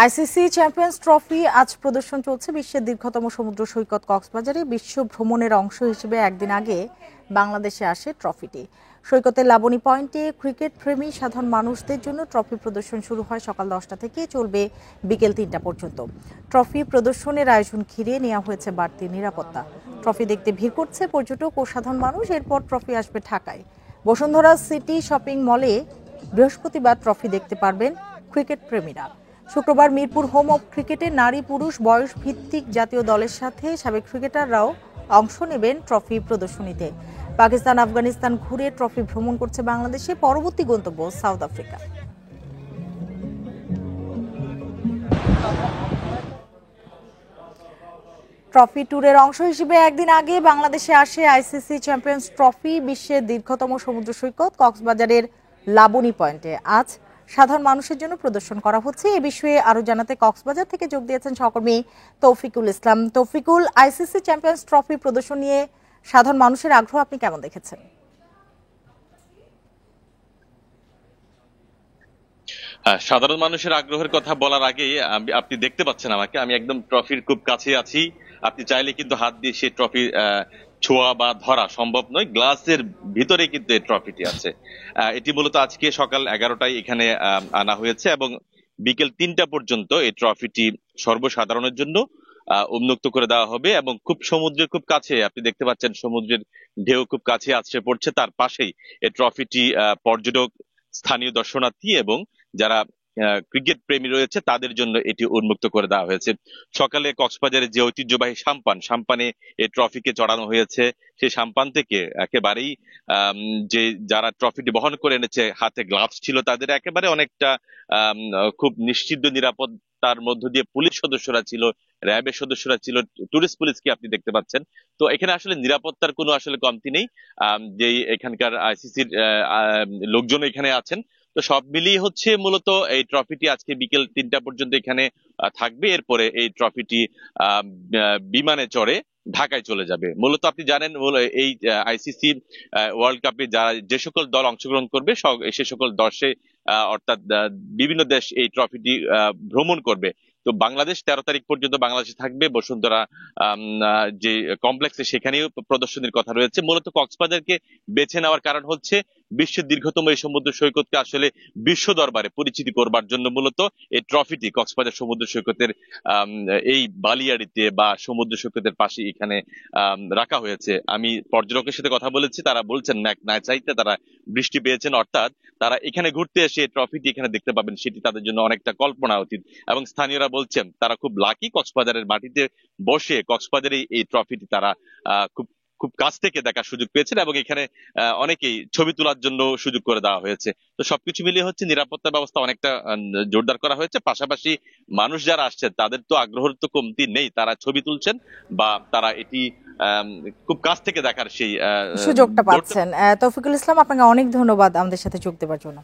ICC champions trophy আজ প্রদর্শন চলছে। বিশ্বের দীর্ঘতম সমুদ্র সৈকত কক্সবাজারে বিশ্ব ভ্রমণের অংশ হিসেবে একদিন আগে বাংলাদেশে আসে ট্রফিটি। সৈকতের লাবণী পয়েন্টে ক্রিকেট প্রেমী সাধারণ মানুষদের জন্য ট্রফি প্রদর্শন শুরু হয় সকাল 10টা থেকে, চলবে বিকেল 3টা পর্যন্ত। ট্রফি প্রদর্শনের আয়োজন ঘিরে নেওয়া হয়েছে বাড়তি নিরাপত্তা। ট্রফি দেখতে ভিড় করছে পর্যটক ও সাধারণ মানুষ। এরপর ট্রফি আসবে ঢাকায়। বসুন্ধরা সিটি শপিং মলে বৃহস্পতিবার ট্রফি দেখতে পারবেন ক্রিকেট প্রেমীরা। শুক্রবার মিরপুর হোম অব ক্রিকেটে নারী পুরুষ বয়স ভিত্তিক জাতীয় দলের সাথে সাবেক ক্রিকেটাররাও অংশ নেবেন ট্রফি প্রদর্শনীতে। পাকিস্তান আফগানিস্তান ঘুরে ট্রফি ভ্রমণ করছে বাংলাদেশে, পরবর্তী গন্তব্য সাউথ আফ্রিকা। ট্রফি ট্যুরের অংশ হিসেবে একদিন আগে বাংলাদেশে আসে আইসিসি চ্যাম্পিয়ন্স ট্রফি। বিশ্বের দীর্ঘতম সমুদ্র সৈকত কক্সবাজারের লাবণী পয়েন্টে আজ সাধারণ মানুষের জন্য প্রদর্শন করা হচ্ছে। এ বিষয়ে আরো জানাতে কক্সবাজার থেকে যোগ দিয়েছেন সহকর্মী তৌফিকুল ইসলাম। তৌফিকুল, আইসিসি চ্যাম্পিয়ন্স ট্রফি প্রদর্শন নিয়ে সাধারণ মানুষের আগ্রহ আপনি কেমন দেখেছেন? সাধারণ মানুষের আগ্রহের কথা বলার আগে আপনি দেখতে পাচ্ছেন আমাকে, আমি একদম ট্রফির খুব কাছে আছি। আপনি চাইলে কিন্তু হাত দিয়ে সেই ট্রফি ছোঁয়া বা ধরা সম্ভব নয়। গ্লাসের ভিতরে কিন্তু এই ট্রফিটি আছে। এটি মূলত আজকে সকাল 11টায় এখানে আনা হয়েছে এবং বিকেল 3টা পর্যন্ত এই ট্রফিটি সর্বসাধারণের জন্য উন্মুক্ত করে দেওয়া হবে। এবং খুব সমুদ্রের খুব কাছে আপনি দেখতে পাচ্ছেন, সমুদ্রের ঢেউ খুব কাছে আছড়ে পড়ছে। তার পাশেই এই ট্রফিটি পর্যটক, স্থানীয় দর্শনার্থী এবং যারা ক্রিকেট প্রেমী রয়েছে তাদের জন্য এটি উন্মুক্ত করে দেওয়া হয়েছে। সকালে কক্সবাজারের যে ঐতিহ্যবাহী সাম্পানে এই ট্রফিকে চড়ানো হয়েছে। সেই সাম্পান থেকে একেবারেই যে যারা ট্রফিটি বহন করে এনেছে, হাতে গ্লাভস ছিল তাদের, একেবারে অনেকটা খুব নিশ্চিদ্র নিরাপত্তার মধ্য দিয়ে পুলিশ সদস্যরা ছিল, র্যাবের সদস্যরা ছিল, টুরিস্ট পুলিশকে আপনি দেখতে পাচ্ছেন। তো এখানে আসলে নিরাপত্তার কোনো আসলে কমতি নেই। যে এখানকার আইসিসির লোকজন এখানে আছেন। তো সব মিলিয়ে হচ্ছে মূলত এই ট্রফিটি আজকে বিকেল 3টা পর্যন্ত এখানে থাকবে। এরপরে এই ট্রফিটি বিমানে চড়ে ঢাকায় চলে যাবে। মূলত আপনি জানেন, এই আইসিসি ওয়ার্ল্ড কাপে যারা যে সকল দল অংশগ্রহণ করবে সে সকল দশে অর্থাৎ বিভিন্ন দেশ এই ট্রফিটি ভ্রমণ করবে। তো বাংলাদেশ 13 তারিখ পর্যন্ত বাংলাদেশে থাকবে বসুন্ধরা যে কমপ্লেক্সে, সেখানেও প্রদর্শনীর কথা রয়েছে। মূলত কক্সবাজারকে বেছে নেওয়ার কারণ হচ্ছে বিশ্বের দীর্ঘতম এই সমুদ্র সৈকতকে আসলে বিশ্ব দরবারে পরিচিতি করবার জন্য মূলত এই ট্রফিটি কক্সবাজার সমুদ্র সৈকতের এই বালিয়াড়িতে বা সমুদ্র সৈকতের পাশে এখানে রাখা হয়েছে। আমি পর্যটকের সাথে কথা বলেছি, তারা বলছেন না চাইতে তারা বৃষ্টি পেয়েছেন, অর্থাৎ তারা এখানে ঘুরতে এসে ট্রফিটি এখানে দেখতে পাবেন, সেটি তাদের জন্য অনেকটা কল্পনা অতীত। এবং স্থানীয়রা বলছেন তারা খুব লাকি, কক্সবাজারের মাটিতে বসে কক্সবাজারে এই ট্রফিটি তারা খুব খুব কাছ থেকে দেখার সুযোগ পেয়েছেন এবং এখানে অনেকেই ছবি তোলার জন্য সুযোগ করে দেওয়া হয়েছে। তো সবকিছু মিলিয়ে হচ্ছে নিরাপত্তা ব্যবস্থা অনেকটা জোরদার করা হয়েছে। পাশাপাশি মানুষ যারা আসছেন তাদের তো আগ্রহের তো কমতি নেই, তারা ছবি তুলছেন বা তারা এটি খুব কাছ থেকে দেখার সেই সুযোগটা পাচ্ছেন। তৌফিকুল ইসলাম, আপনাকে অনেক ধন্যবাদ আমাদের সাথে যোগ দেওয়ার জন্য।